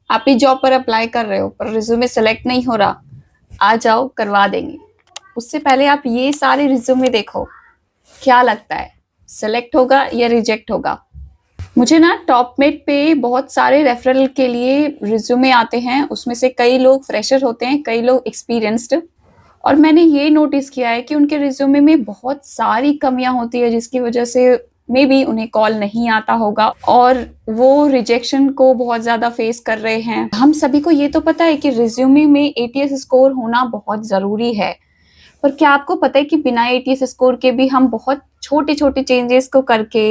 आप ही जॉब पर अप्लाई कर रहे हो पर रिज्यूमे सेलेक्ट नहीं हो रहा, आ जाओ करवा देंगे। उससे पहले आप ये सारे रिज्यूमे देखो, क्या लगता है सेलेक्ट होगा या रिजेक्ट होगा। मुझे ना टॉपमेट पे बहुत सारे रेफरल के लिए रिज्यूमे आते हैं, उसमें से कई लोग फ्रेशर होते हैं, कई लोग एक्सपीरियंस्ड। और मैंने ये नोटिस किया है कि उनके रिज्यूमे में बहुत सारी कमियां होती है, जिसकी वजह से मे बी उन्हें कॉल नहीं आता होगा और वो रिजेक्शन को बहुत ज़्यादा फेस कर रहे हैं। हम सभी को ये तो पता है कि रिज्यूमे में एटीएस स्कोर होना बहुत ज़रूरी है, पर क्या आपको पता है कि बिना एटीएस स्कोर के भी हम बहुत छोटे छोटे चेंजेस को करके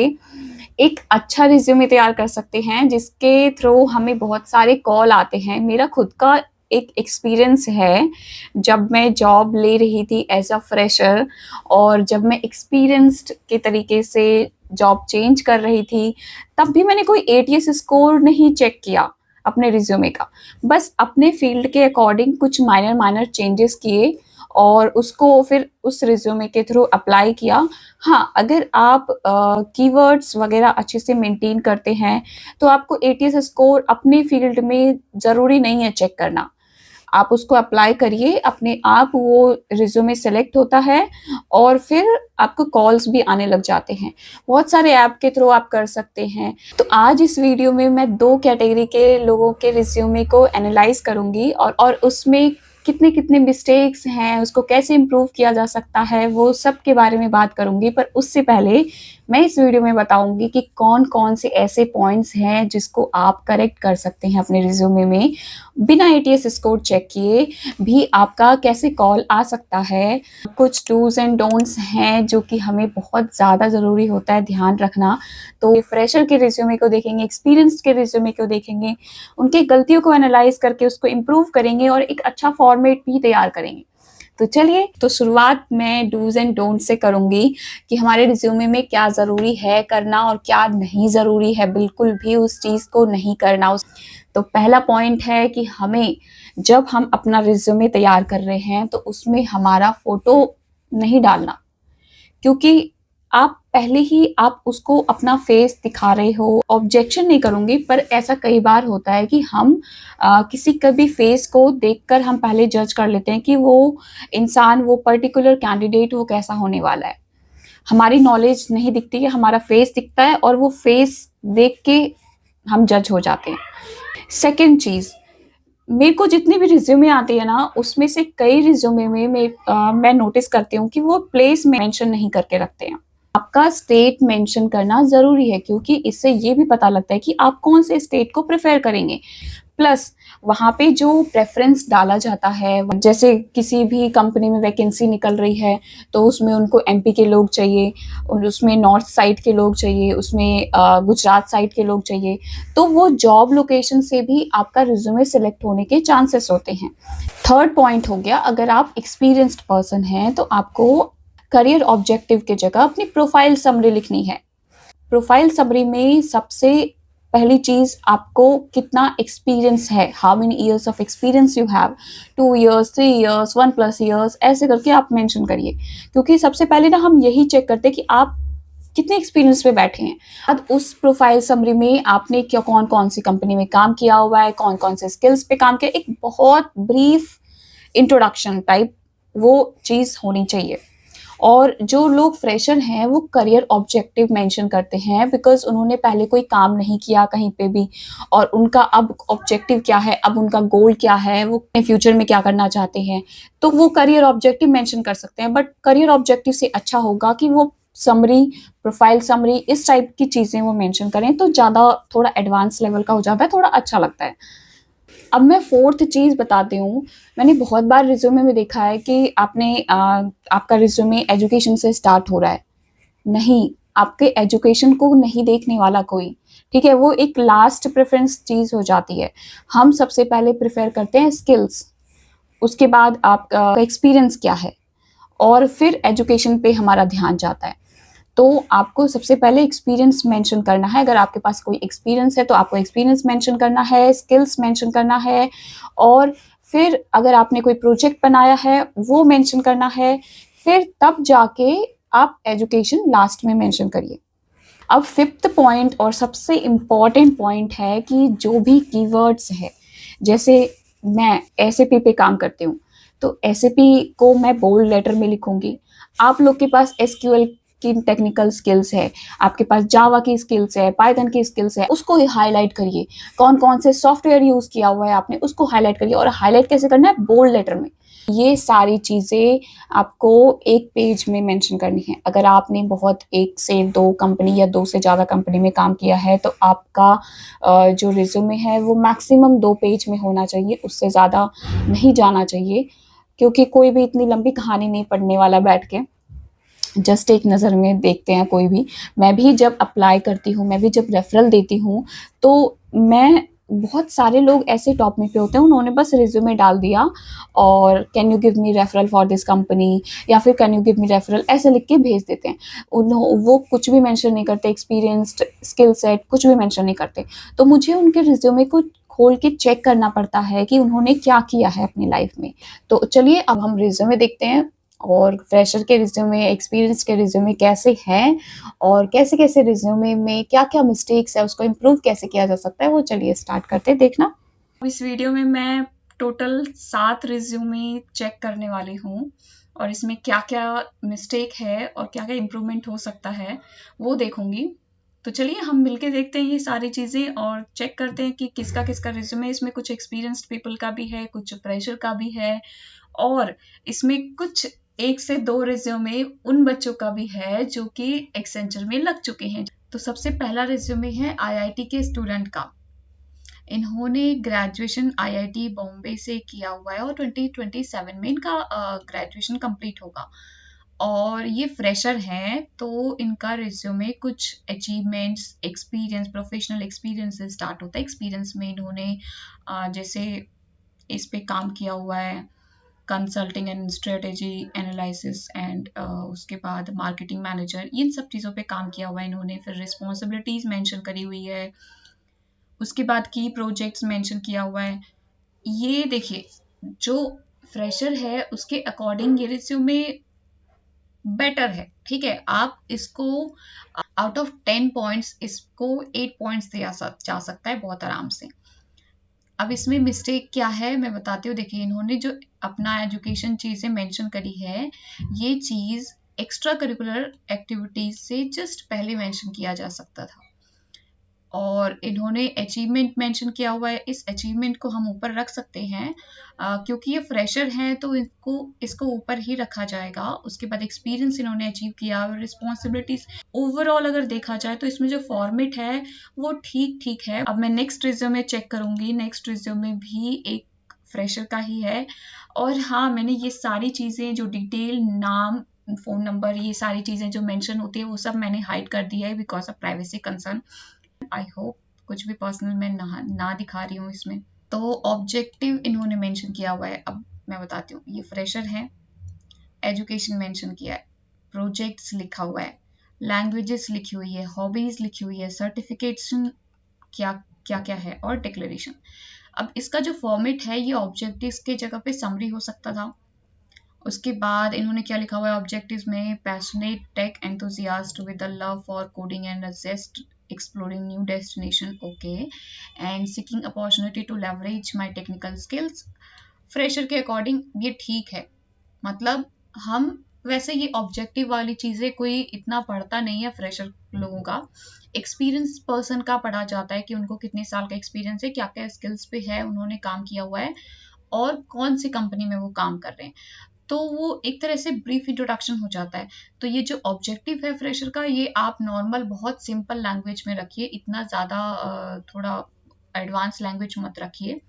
एक अच्छा रिज्यूमे तैयार कर सकते हैं, जिसके थ्रू हमें बहुत सारे कॉल आते हैं। मेरा खुद का एक एक्सपीरियंस है, जब मैं जॉब ले रही थी एज अ फ्रेशर और जब मैं एक्सपीरियंस्ड के तरीके से जॉब चेंज कर रही थी, तब भी मैंने कोई एटीएस स्कोर नहीं चेक किया अपने रिज्यूमे का। बस अपने फील्ड के अकॉर्डिंग कुछ माइनर माइनर चेंजेस किए और उसको फिर उस रिज्यूमे के थ्रू अप्लाई किया। हाँ, अगर आप कीवर्ड्स वगैरह अच्छे से मेंटेन करते हैं तो आपको एटीएस स्कोर अपने फील्ड में ज़रूरी नहीं है चेक करना। आप उसको अप्लाई करिए, अपने आप वो रिज्यूमे सेलेक्ट होता है और फिर आपको कॉल्स भी आने लग जाते हैं। बहुत सारे ऐप के थ्रू आप कर सकते हैं। तो आज इस वीडियो में मैं 2 कैटेगरी के लोगों के रिज्यूमे को एनालाइज़ करूँगी और उसमें कितने-कितने मिस्टेक्स हैं, उसको कैसे इम्प्रूव किया जा सकता है, वो सब के बारे में बात करूँगी। पर उससे पहले मैं इस वीडियो में बताऊँगी कि कौन-कौन से ऐसे पॉइंट्स हैं जिसको आप करेक्ट कर सकते हैं अपने रिज्यूमे में, बिना एटीएस स्कोर चेक किए भी आपका कैसे कॉल आ सकता है। कुछ डूज़ एंड डोंट्स हैं जो कि हमें बहुत ज़्यादा ज़रूरी होता है ध्यान रखना। तो फ्रेशर के रिज्यूमे को देखेंगे, एक्सपीरियंस्ड के रिज्यूमे को देखेंगे, उनकी गलतियों को एनालाइज़ करके उसको इम्प्रूव करेंगे और एक अच्छा फॉर्मेट भी तैयार करेंगे। तो चलिए, तो शुरुआत मैं डूज़ एंड डोंट्स से करूँगी कि हमारे रिज्यूमे में क्या ज़रूरी है करना और क्या नहीं ज़रूरी है बिल्कुल भी उस चीज़ को नहीं करना। तो पहला पॉइंट है कि हमें जब हम अपना रिज्यूमे तैयार कर रहे हैं तो उसमें हमारा फ़ोटो नहीं डालना, क्योंकि आप पहले ही आप उसको अपना फेस दिखा रहे हो। ऑब्जेक्शन नहीं करूँगी, पर ऐसा कई बार होता है कि हम किसी का भी फेस को देखकर हम पहले जज कर लेते हैं कि वो इंसान, वो पर्टिकुलर कैंडिडेट वो कैसा होने वाला है। हमारी नॉलेज नहीं दिखती है, हमारा फेस दिखता है और वो फेस देख के हम जज हो जाते हैं। सेकंड चीज़, मेरे को जितनी भी रिज्यूमे आती है ना, उसमें से कई रिज्यूमे में मैं नोटिस करती हूँ कि वो प्लेस मेंशन नहीं करके रखते हैं। आपका स्टेट मेंशन करना ज़रूरी है, क्योंकि इससे ये भी पता लगता है कि आप कौन से स्टेट को प्रेफर करेंगे। प्लस वहाँ पे जो प्रेफ़रेंस डाला जाता है, जैसे किसी भी कंपनी में वैकेंसी निकल रही है तो उसमें उनको एमपी के लोग चाहिए, उसमें नॉर्थ साइड के लोग चाहिए, उसमें गुजरात साइड के लोग चाहिए, तो वो जॉब लोकेशन से भी आपका रिज्यूमे सेलेक्ट होने के चांसेस होते हैं। थर्ड पॉइंट हो गया, अगर आप एक्सपीरियंस्ड पर्सन हैं तो आपको करियर ऑब्जेक्टिव की जगह अपनी प्रोफाइल समरी लिखनी है। प्रोफाइल समरी में सबसे पहली चीज़, आपको कितना एक्सपीरियंस है, how many years of experience you have, 2 years, 3 years, 1+ years, ऐसे करके आप मेंशन करिए। क्योंकि सबसे पहले ना हम यही चेक करते हैं कि आप कितने एक्सपीरियंस पे बैठे हैं। अब उस प्रोफाइल समरी में आपने क्या कौन कौन सी कंपनी में काम किया हुआ है, कौन कौन से स्किल्स पे काम किया, एक बहुत ब्रीफ इंट्रोडक्शन टाइप वो चीज़ होनी चाहिए। और जो लोग फ्रेशर हैं वो करियर ऑब्जेक्टिव मेंशन करते हैं, बिकॉज उन्होंने पहले कोई काम नहीं किया कहीं पे भी और उनका अब ऑब्जेक्टिव क्या है, अब उनका गोल क्या है, वो फ्यूचर में क्या करना चाहते हैं, तो वो करियर ऑब्जेक्टिव मेंशन कर सकते हैं। बट करियर ऑब्जेक्टिव से अच्छा होगा कि वो समरी, प्रोफाइल समरी, इस टाइप की चीज़ें वो मेंशन करें, तो ज़्यादा थोड़ा एडवांस लेवल का हो जाता है, थोड़ा अच्छा लगता है। अब मैं फोर्थ चीज़ बताती हूँ। मैंने बहुत बार रिज्यूमे में देखा है कि आपका रिज्यूमे एजुकेशन से स्टार्ट हो रहा है। नहीं, आपके एजुकेशन को नहीं देखने वाला कोई, ठीक है? वो एक लास्ट प्रेफ़रेंस चीज़ हो जाती है। हम सबसे पहले प्रेफ़र करते हैं स्किल्स, उसके बाद आपका एक्सपीरियंस क्या है और फिर एजुकेशन पे हमारा ध्यान जाता है। तो आपको सबसे पहले एक्सपीरियंस मेंशन करना है। अगर आपके पास कोई एक्सपीरियंस है तो आपको एक्सपीरियंस मेंशन करना है, स्किल्स मेंशन करना है और फिर अगर आपने कोई प्रोजेक्ट बनाया है वो मेंशन करना है। फिर तब जाके आप एजुकेशन लास्ट में मेंशन करिए। अब फिफ्थ पॉइंट और सबसे इम्पॉर्टेंट पॉइंट है कि जो भी कीवर्ड्स है, जैसे मैं एसएपी पे काम करती हूँ, तो एसएपी को मैं बोल्ड लेटर में लिखूंगी। आप लोग के पास एसक्यूएल की टेक्निकल स्किल्स है, आपके पास जावा की स्किल्स है, पाइथन की स्किल्स है, उसको ही हाईलाइट करिए। कौन कौन से सॉफ्टवेयर यूज किया हुआ है आपने, उसको हाईलाइट करिए। और हाईलाइट कैसे करना है? बोल्ड लेटर में। ये सारी चीजें आपको एक पेज में मेंशन करनी है। अगर आपने बहुत 1 से 2 कंपनी या 2 से ज़्यादा कंपनी में काम किया है, तो आपका जो रिज्यूमे है वो मैक्सिमम 2 पेज में होना चाहिए, उससे ज़्यादा नहीं जाना चाहिए, क्योंकि कोई भी इतनी लंबी कहानी नहीं पढ़ने वाला बैठ के। जस्ट एक नज़र में देखते हैं कोई भी। मैं भी जब अप्लाई करती हूँ, मैं भी जब रेफरल देती हूँ, तो मैं बहुत सारे लोग ऐसे टॉप में पे होते हैं, उन्होंने बस रिज्यूमे डाल दिया और can you give me referral for this company, या फिर can you give me referral, ऐसे लिख के भेज देते हैं। वो कुछ भी मेंशन नहीं करते, एक्सपीरियंस्ड, स्किल सेट कुछ भी मेंशन नहीं करते। तो मुझे उनके रिज्यूमे को खोल के चेक करना पड़ता है कि उन्होंने क्या किया है अपनी लाइफ में। तो चलिए अब हम रिज्यूमे देखते हैं, और फ्रेशर के रिज्यूमे, एक्सपीरियंस के रिज्यूमे कैसे हैं, और कैसे कैसे रिज्यूमे में क्या क्या मिस्टेक्स है, उसको इम्प्रूव कैसे किया जा सकता है, वो चलिए स्टार्ट करते हैं देखना। इस वीडियो में मैं टोटल 7 रिज्यूमे चेक करने वाली हूँ, और इसमें क्या क्या मिस्टेक है और क्या क्या इम्प्रूवमेंट हो सकता है वो देखूंगी। तो चलिए हम मिलके देखते हैं ये सारी चीज़ें, और चेक करते हैं कि किसका किसका रिज्यूमे, इसमें कुछ एक्सपीरियंस्ड पीपल का भी है, कुछ फ्रेशर का भी है, और इसमें कुछ 1 से 2 रिज्यूमे उन बच्चों का भी है जो कि एक्सेंचर में लग चुके हैं। तो सबसे पहला रिज्यूमे है आईआईटी के स्टूडेंट का। इन्होंने ग्रेजुएशन आईआईटी बॉम्बे से किया हुआ है, और 2027 में इनका ग्रेजुएशन कंप्लीट होगा, और ये फ्रेशर हैं। तो इनका रिज्यूमे कुछ अचीवमेंट्स, एक्सपीरियंस, प्रोफेशनल एक्सपीरियंस से स्टार्ट होता है। एक्सपीरियंस में इन्होंने जैसे इस पे काम किया हुआ है, consulting and strategy analysis, and उसके बाद मार्केटिंग मैनेजर, इन सब चीज़ों पे काम किया हुआ है इन्होंने। फिर रिस्पॉन्सिबिलिटीज मेंशन करी हुई है, उसके बाद की प्रोजेक्ट्स मेंशन किया हुआ है। ये देखिए, जो फ्रेशर है उसके अकॉर्डिंग ये रिज्यूमे बेटर है, ठीक है। आप इसको आउट ऑफ 10 पॉइंट्स इसको 8 पॉइंट्स दिया जा सकता है बहुत आराम से। अब इसमें मिस्टेक क्या है मैं बताती हूँ। देखिए, इन्होंने जो अपना एजुकेशन चीज़ें मेंशन करी है, ये चीज़ एक्स्ट्रा करिकुलर एक्टिविटीज से जस्ट पहले मेंशन किया जा सकता था, और इन्होंने अचीवमेंट मेंशन किया हुआ है। इस अचीवमेंट को हम ऊपर रख सकते हैं, क्योंकि ये फ्रेशर हैं तो इसको ऊपर ही रखा जाएगा। उसके बाद एक्सपीरियंस इन्होंने अचीव किया, रिस्पॉन्सिबिलिटीज, ओवरऑल अगर देखा जाए तो इसमें जो फॉर्मेट है वो ठीक ठीक है। अब मैं नेक्स्ट रिज्यूमे चेक करूंगी, नेक्स्ट रिज्यूमे भी एक फ्रेशर का ही है। और हाँ, मैंने ये सारी चीज़ें जो डिटेल, नाम, फ़ोन नंबर, ये सारी चीज़ें जो मेंशन होती है वो सब मैंने हाइड कर दिया है because of privacy concern. I hope कुछ भी पर्सनल मैं ना दिखा रही हूँ इसमें। तो ऑब्जेक्टिव इन्होंने मेंशन किया हुआ है। अब मैं बताती हूँ, ये फ्रेशर है, एजुकेशन मेंशन किया है, प्रोजेक्ट्स लिखा हुआ है, लैंग्वेजेस लिखी हुई है, हॉबीज लिखी हुई है, सर्टिफिकेशन क्या क्या क्या है, और डिक्लेरेशन। अब इसका जो फॉर्मेट है, ये ऑब्जेक्टिव्स के जगह पे समरी हो सकता था। उसके बाद इन्होंने क्या लिखा हुआ है ऑब्जेक्टिव्स में, passionate tech enthusiast with a love for coding and a zest exploring new destination, okay, and seeking opportunity to leverage my technical skills। Fresher के अकॉर्डिंग ये ठीक है। मतलब हम, वैसे ये ऑब्जेक्टिव वाली चीज़ें कोई इतना पढ़ता नहीं है फ्रेशर लोगों का। एक्सपीरियंस पर्सन का पढ़ा जाता है कि उनको कितने साल का एक्सपीरियंस है, क्या क्या स्किल्स पे है, उन्होंने काम किया हुआ है, और कौन सी कंपनी में वो काम कर रहे हैं। तो वो एक तरह से ब्रीफ इंट्रोडक्शन हो जाता है। तो ये जो ऑब्जेक्टिव है फ्रेशर का, ये आप नॉर्मल बहुत सिंपल लैंग्वेज में रखिए, इतना ज़्यादा थोड़ा एडवांस लैंग्वेज मत रखिए,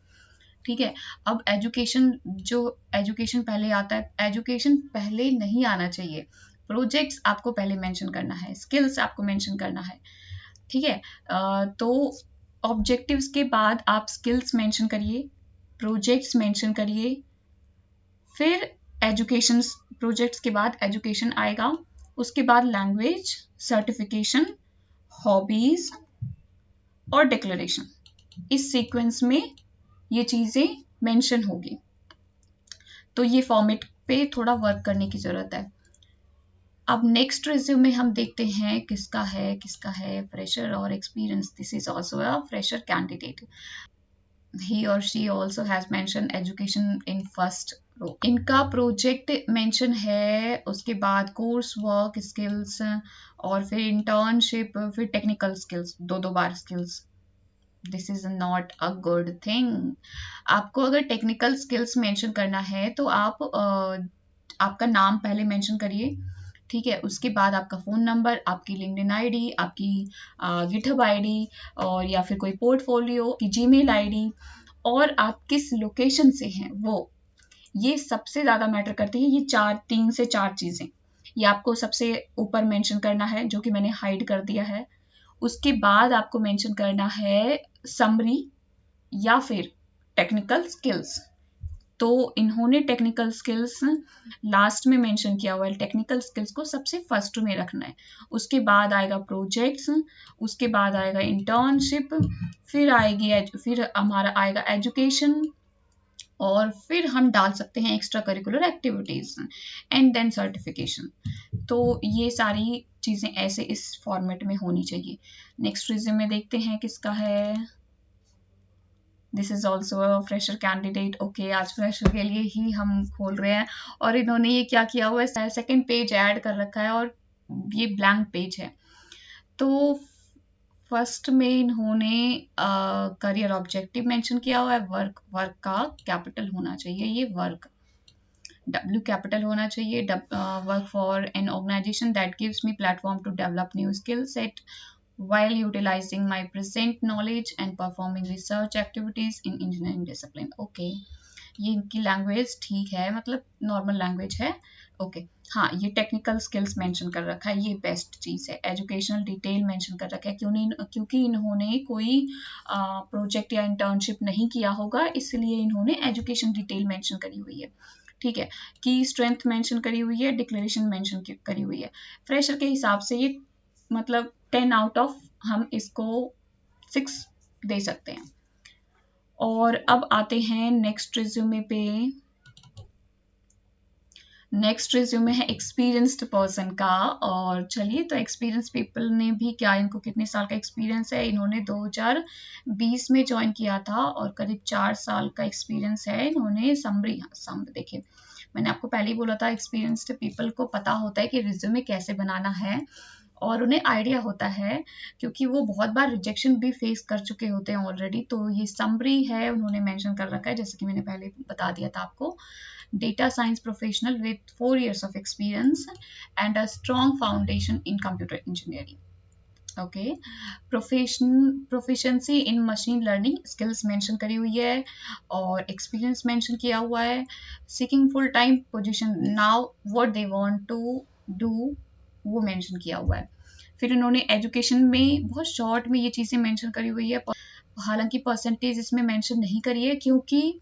ठीक है। अब एजुकेशन, जो एजुकेशन पहले आता है, एजुकेशन पहले नहीं आना चाहिए। प्रोजेक्ट्स आपको पहले मेंशन करना है, स्किल्स आपको मेंशन करना है, ठीक है। तो ऑब्जेक्टिव्स के बाद आप स्किल्स मेंशन करिए, प्रोजेक्ट्स मेंशन करिए, फिर एजुकेशन, प्रोजेक्ट्स के बाद एजुकेशन आएगा, उसके बाद लैंग्वेज, सर्टिफिकेशन, हॉबीज और डिक्लेरेशन। इस सीक्वेंस में ये चीज़ें मेंशन होगी। तो ये फॉर्मेट पे थोड़ा वर्क करने की ज़रूरत है। अब नेक्स्ट रिज्यूमे हम देखते हैं किसका है फ्रेशर और experience. This is also a fresher candidate. he or she also has mentioned education in first रो। इनका प्रोजेक्ट मेंशन है, उसके बाद कोर्स वर्क स्किल्स, और फिर इंटर्नशिप, फिर टेक्निकल स्किल्स, दो दो बार skills. This is not a good thing. आपको अगर टेक्निकल स्किल्स मेंशन करना है तो आप आपका नाम पहले मेंशन करिए, ठीक है। उसके बाद आपका फ़ोन नंबर, आपकी लिंक्डइन आईडी, आपकी गिटहब आईडी, और या फिर कोई पोर्टफोलियो की जीमेल आईडी, और आप किस लोकेशन से हैं वो, ये सबसे ज़्यादा मैटर करती है। ये 3 से 4 चीज़ें ये आपको सबसे ऊपर मेंशन करना है, जो कि मैंने हाइड कर दिया है। उसके बाद आपको मेंशन करना है समरी या फिर टेक्निकल स्किल्स। तो इन्होंने टेक्निकल स्किल्स लास्ट में मेंशन किया हुआ है, टेक्निकल स्किल्स को सबसे फर्स्ट में रखना है। उसके बाद आएगा प्रोजेक्ट्स, उसके बाद आएगा इंटर्नशिप, फिर हमारा आएगा एजुकेशन, और फिर हम डाल सकते हैं extra curricular activities, and then certification. तो ये सारी चीज़ें ऐसे इस फॉर्मेट में होनी चाहिए। नेक्स्ट रिज्यूमे देखते हैं किसका है। This is also a fresher candidate. Okay, आज फ्रेशर के लिए ही हम खोल रहे हैं, और इन्होंने ये क्या किया हुआ है, सेकेंड पेज ऐड कर रखा है और ये ब्लैंक पेज है। तो फर्स्ट में इन्होंने करियर ऑब्जेक्टिव मेंशन किया हुआ है, वर्क का कैपिटल होना चाहिए, ये वर्क W कैपिटल होना चाहिए। Work for an organisation that gives me platform to develop new skill set while utilizing my present knowledge and performing research activities in engineering discipline। Okay, ये इनकी language ठीक है, मतलब नॉर्मल लैंग्वेज है। Okay, हाँ, ये टेक्निकल स्किल्स मेंशन कर रखा है, ये बेस्ट चीज़ है। एजुकेशनल डिटेल मेंशन कर रखा है, क्योंकि इन्होंने कोई प्रोजेक्ट या इंटर्नशिप नहीं किया होगा, इसलिए इन्होंने एजुकेशन डिटेल मेंशन करी हुई है, ठीक है। की स्ट्रेंथ मेंशन करी हुई है, डिक्लेरेशन मेंशन करी हुई है। फ्रेशर के हिसाब से ये मतलब 10 आउट ऑफ हम इसको 6 दे सकते हैं। और अब आते हैं नेक्स्ट रिज्यूमे पे। नेक्स्ट रिज्यूमे है एक्सपीरियंस्ड पर्सन का, और चलिए, तो एक्सपीरियंस पीपल ने भी क्या, इनको कितने साल का एक्सपीरियंस है, इन्होंने 2020 में ज्वाइन किया था और करीब 4 साल का एक्सपीरियंस है। इन्होंने समरी देखिए, मैंने आपको पहले ही बोला था, एक्सपीरियंस्ड पीपल को पता होता है कि रिज्यूमे कैसे बनाना है, और उन्हें आइडिया होता है, क्योंकि वो बहुत बार रिजेक्शन भी फेस कर चुके होते हैं ऑलरेडी। तो ये समरी है, उन्होंने मेंशन कर रखा है, जैसे कि मैंने पहले बता दिया था आपको। Data science professional with 4 years of experience and a strong foundation in computer engineering। Okay, proficiency in machine learning skills mention करी हुई है, और एक्सपीरियंस मेंशन किया हुआ है। Seeking full time position now, what they want to do, वो mention किया हुआ है। फिर इन्होंने एजुकेशन में बहुत शॉर्ट में ये चीज़ें मेंशन करी हुई है, हालांकि परसेंटेज इसमें मेंशन नहीं करी है, क्योंकि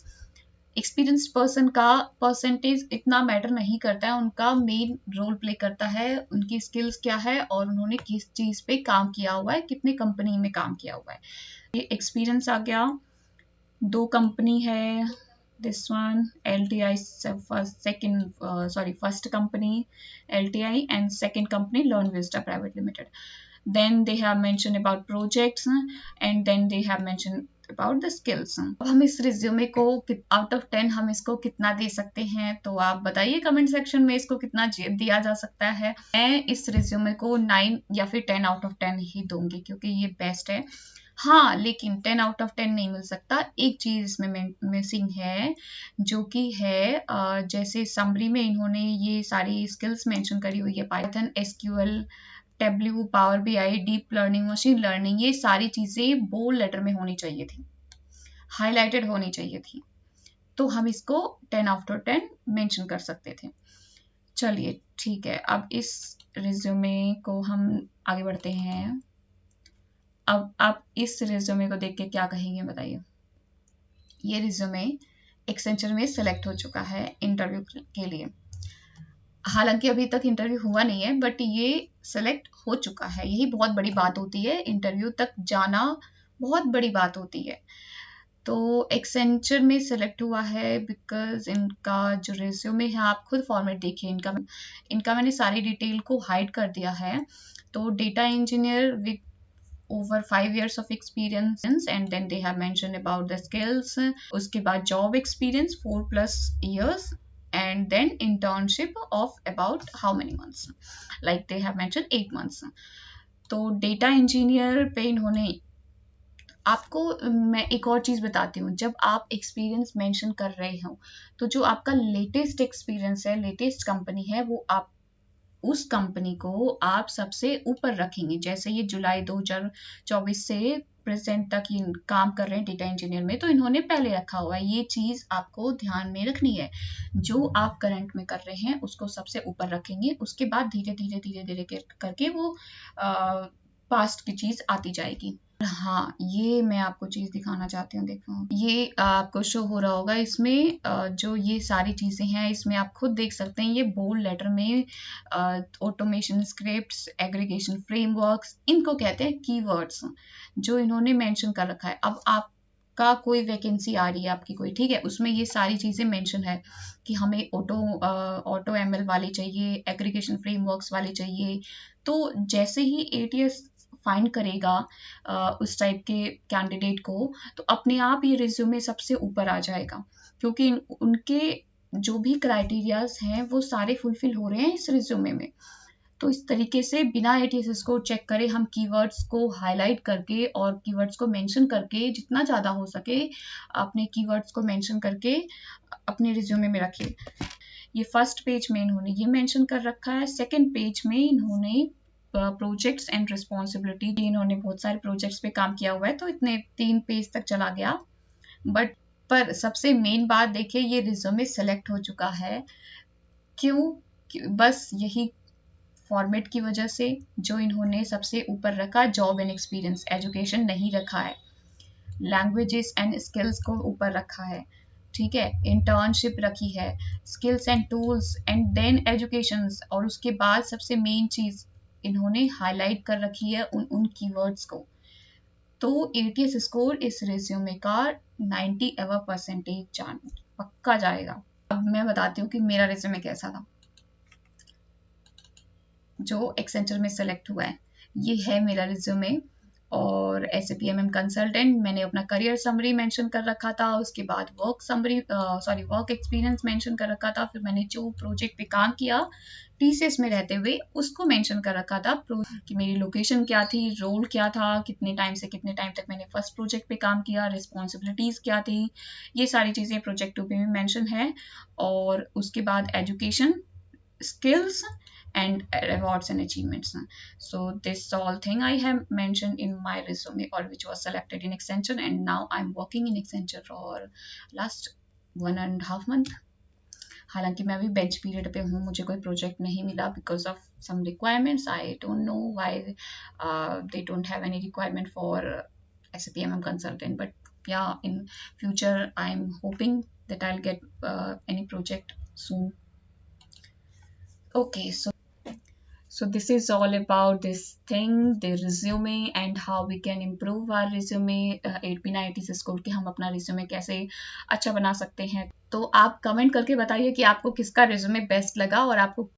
एक्सपीरियंस पर्सन का परसेंटेज इतना मैटर नहीं करता है, उनका मेन रोल प्ले करता है उनकी स्किल्स क्या है और उन्होंने किस चीज़ पे काम किया हुआ है, कितने कंपनी में काम किया हुआ है। ये एक्सपीरियंस आ गया। 2 कंपनी है, this one LTI, first company LTI and second company Learn Vista Private Limited। Then they have mentioned about projects, and then they have mentioned about the skills। अब हम इस रिज्यूमे को आउट ऑफ 10 हम इसको कितना दे सकते हैं, तो आप बताइए कमेंट सेक्शन में इसको कितना दिया जा सकता है। मैं इस रिज्यूमे को 9 या फिर 10 आउट ऑफ 10 ही दूंगी, क्योंकि ये बेस्ट है। हाँ, लेकिन 10 आउट ऑफ 10 नहीं मिल सकता, एक चीज इसमें मिसिंग है, जो कि है जैसे समरी में इन्होंने ये सारी स्किल्स मेंशन करी हुई है, Python, SQL, Tableau, power BI, deep learning, machine learning, ये सारी चीजें बोल्ड लेटर में होनी चाहिए थी, हाईलाइटेड होनी चाहिए थी, तो हम इसको 10 आउट ऑफ 10 मेंशन कर सकते थे। चलिए ठीक है, अब इस रिज्यूमे को हम आगे बढ़ते हैं। अब आप इस रिज्यूमे को देख के क्या कहेंगे बताइए। ये रिज्यूमे एक्सेंचर में सिलेक्ट हो चुका है इंटरव्यू के लिए, हालांकि अभी तक इंटरव्यू हुआ नहीं है, बट ये सिलेक्ट हो चुका है। यही बहुत बड़ी बात होती है, इंटरव्यू तक जाना बहुत बड़ी बात होती है। तो एक्सेंचर में सिलेक्ट हुआ है बिकॉज इनका जो रिज्यूमे है, आप खुद फॉर्मेट देखिए, इनका मैंने सारी डिटेल को हाइड कर दिया है। तो data engineer with over 5 years of experience, and then they have mentioned about the skills. उसके बाद job experience 4+ years, and then internship of about how many months, like they have mentioned 8 months. तो data engineer पे इन्होंने आपको, मैं एक और चीज़ बताती हूँ, जब आप एक्सपीरियंस मेंशन कर रहे हो तो जो आपका लेटेस्ट एक्सपीरियंस है, लेटेस्ट कंपनी है, वो आप उस कंपनी को आप सबसे ऊपर रखेंगे। जैसे ये जुलाई 2024 से प्रेजेंट तक ये काम कर रहे हैं डेटा इंजीनियर में, तो इन्होंने पहले रखा हुआ है। ये चीज़ आपको ध्यान में रखनी है। जो आप करंट में कर रहे हैं उसको सबसे ऊपर रखेंगे, उसके बाद धीरे धीरे धीरे धीरे करके वो पास्ट की चीज़ आती जाएगी। हाँ, ये मैं आपको चीज़ दिखाना चाहती हूँ। देखो, ये आपको शो हो रहा होगा इसमें, जो ये सारी चीज़ें हैं इसमें आप खुद देख सकते हैं। ये बोल्ड लेटर में ऑटोमेशन स्क्रिप्ट्स, एग्रीगेशन फ्रेमवर्क्स, इनको कहते हैं कीवर्ड्स, जो इन्होंने मेंशन कर रखा है। अब आपका कोई वैकेंसी आ रही है आपकी कोई, ठीक है, उसमें ये सारी चीज़ें मेंशन है कि हमें ऑटो एमएल वाले चाहिए, एग्रीगेशन फ्रेमवर्क्स वाले चाहिए। तो जैसे ही एटीएस फाइंड करेगा उस टाइप के कैंडिडेट को, तो अपने आप ये रिज्यूमे सबसे ऊपर आ जाएगा, क्योंकि उनके जो भी क्राइटेरियाज हैं वो सारे फुलफिल हो रहे हैं इस रिज्यूमे में। तो इस तरीके से बिना एटीएस स्कोर चेक करे हम कीवर्ड्स को हाईलाइट करके और कीवर्ड्स को मेंशन करके, जितना ज़्यादा हो सके अपने कीवर्ड्स को मेंशन करके अपने रिज्यूमे में रखिए। ये फर्स्ट पेज में इन्होंने ये मेंशन कर रखा है। सेकेंड पेज में इन्होंने प्रोजेक्ट्स एंड रिस्पॉन्सिबिलिटी, इन्होंने बहुत सारे प्रोजेक्ट्स पे काम किया हुआ है, तो इतने 3 पेज तक चला गया। पर सबसे मेन बात देखिए, ये रिज्यूमे सेलेक्ट हो चुका है। क्यों? बस यही फॉर्मेट की वजह से, जो इन्होंने सबसे ऊपर रखा जॉब एंड एक्सपीरियंस, एजुकेशन नहीं रखा है, लैंग्वेजेस एंड स्किल्स को ऊपर रखा है, ठीक है, इंटर्नशिप रखी है, skills and tools and then education, और उसके बाद सबसे मेन चीज़ इन्होंने हाईलाइट कर रखी है उन कीवर्ड्स को। तो एटीएस स्कोर इस रिज्यूमे का 90% पक्का जाएगा। अब मैं बताती हूँ कि मेरा रिज्यूमे कैसा था जो एक्सेंचर में सेलेक्ट हुआ है। ये है मेरा रिज्यूमे, और SAPMM कंसल्टेंट मैंने अपना करियर समरी मेंशन कर रखा था, उसके बाद वर्क एक्सपीरियंस मेंशन कर रखा था, फिर मैंने जो प्रोजेक्ट पे काम किया TCS में रहते हुए उसको मेंशन कर रखा था कि मेरी लोकेशन क्या थी, रोल क्या था, कितने टाइम से कितने टाइम तक मैंने फर्स्ट प्रोजेक्ट पे काम किया, रिस्पॉन्सिबिलिटीज़ क्या थी, ये सारी चीज़ें प्रोजेक्ट 2 पे में मेंशन है। और उसके बाद education, skills and awards and achievements. So this all thing I have mentioned in my resume, or which was selected in Accenture, and now I'm working in Accenture for last 1.5 month. हालांकि मैं अभी bench period पे हूँ, मुझे कोई project नहीं मिला because of some requirements. I don't know why they don't have any requirement for SAPMM consultant, but yeah, in future I'm hoping that I'll get any project soon. Okay, so this is all about this thing, the resume, and how we can improve our resume, 8 बिना 80 score के हम अपना resume कैसे अच्छा बना सकते हैं। तो आप कमेंट करके बताइए कि आपको किसका रिज्यूमे बेस्ट लगा और आपको